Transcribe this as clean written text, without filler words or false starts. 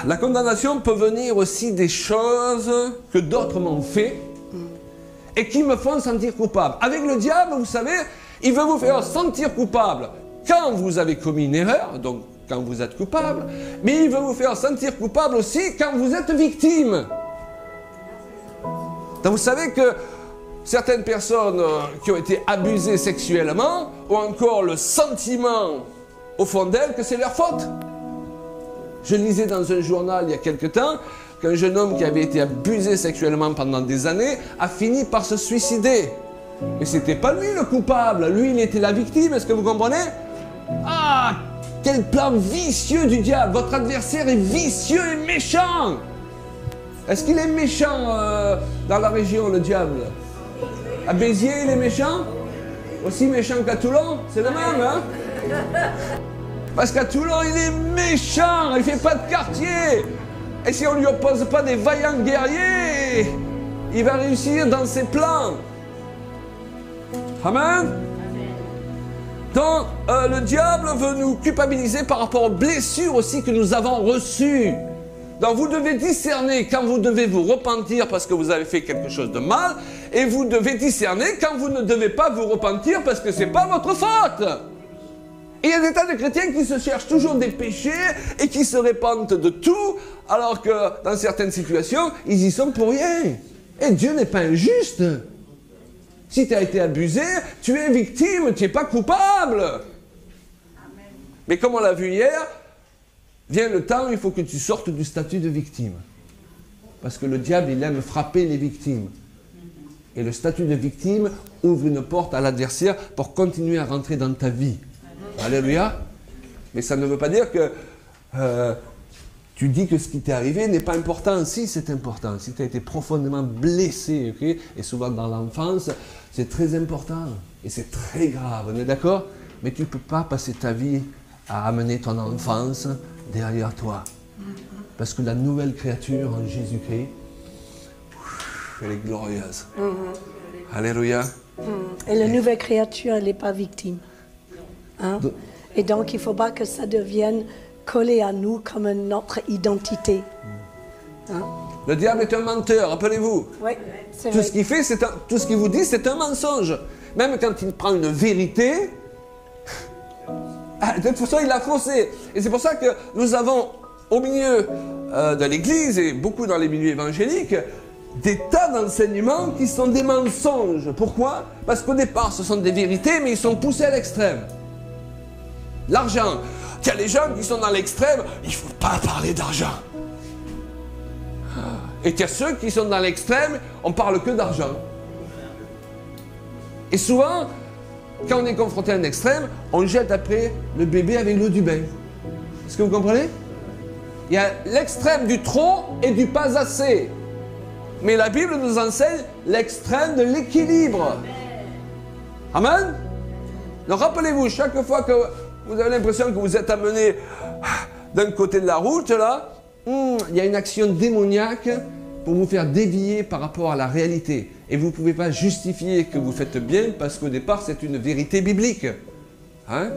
La condamnation peut venir aussi des choses que d'autres m'ont fait et qui me font sentir coupable. Avec le diable, vous savez, il veut vous faire sentir coupable quand vous avez commis une erreur, donc quand vous êtes coupable, mais il veut vous faire sentir coupable aussi quand vous êtes victime. Donc vous savez que certaines personnes qui ont été abusées sexuellement ont encore le sentiment au fond d'elles que c'est leur faute. Je lisais dans un journal il y a quelque temps qu'un jeune homme qui avait été abusé sexuellement pendant des années a fini par se suicider. Mais c'était pas lui le coupable, lui il était la victime, est-ce que vous comprenez? Ah, quel plan vicieux du diable! Votre adversaire est vicieux et méchant! Est-ce qu'il est méchant dans la région, le diable? À Béziers, il est méchant? Aussi méchant qu'à Toulon? C'est le même, hein? Parce qu'à Toulon, il est méchant, il fait pas de quartier. Et si on ne lui oppose pas des vaillants guerriers, il va réussir dans ses plans. Amen. Donc, le diable veut nous culpabiliser par rapport aux blessures aussi que nous avons reçues. Donc, vous devez discerner quand vous devez vous repentir parce que vous avez fait quelque chose de mal, et vous devez discerner quand vous ne devez pas vous repentir parce que ce n'est pas votre faute. Et il y a des tas de chrétiens qui se cherchent toujours des péchés et qui se répandent de tout, alors que dans certaines situations, ils y sont pour rien. Et Dieu n'est pas injuste. Si tu as été abusé, tu es victime, tu n'es pas coupable. Amen. Mais comme on l'a vu hier, vient le temps où il faut que tu sortes du statut de victime. Parce que le diable, il aime frapper les victimes. Et le statut de victime ouvre une porte à l'adversaire pour continuer à rentrer dans ta vie. Alléluia. Mais ça ne veut pas dire que tu dis que ce qui t'est arrivé n'est pas important. Si, c'est important. Si tu as été profondément blessé, okay? Et souvent dans l'enfance, c'est très important. Et c'est très grave, on est d'accord? Mais tu ne peux pas passer ta vie à amener ton enfance derrière toi. Parce que la nouvelle créature en Jésus-Christ, elle est glorieuse. Alléluia. Et la nouvelle créature, elle n'est pas victime. Hein? Et donc, il ne faut pas que ça devienne collé à nous comme notre identité. Hein? Le diable est un menteur, rappelez-vous. Oui, c'est tout vrai. Ce qu'il fait, tout ce qu'il vous dit, c'est un mensonge. Même quand il prend une vérité, de toute façon, il l'a faussé. Et c'est pour ça que nous avons, au milieu de l'Église, et beaucoup dans les milieux évangéliques, des tas d'enseignements qui sont des mensonges. Pourquoi? Parce qu'au départ, ce sont des vérités, mais ils sont poussés à l'extrême. L'argent. Il y a les gens qui sont dans l'extrême, il ne faut pas parler d'argent. Et il y a ceux qui sont dans l'extrême, on ne parle que d'argent. Et souvent, quand on est confronté à un extrême, on jette après le bébé avec l'eau du bain. Est-ce que vous comprenez? Il y a l'extrême du trop et du pas assez. Mais la Bible nous enseigne l'extrême de l'équilibre. Amen. Donc rappelez-vous, chaque fois que vous avez l'impression que vous êtes amené d'un côté de la route, là, il y a une action démoniaque pour vous faire dévier par rapport à la réalité. Et vous ne pouvez pas justifier que vous faites bien parce qu'au départ, c'est une vérité biblique. Hein?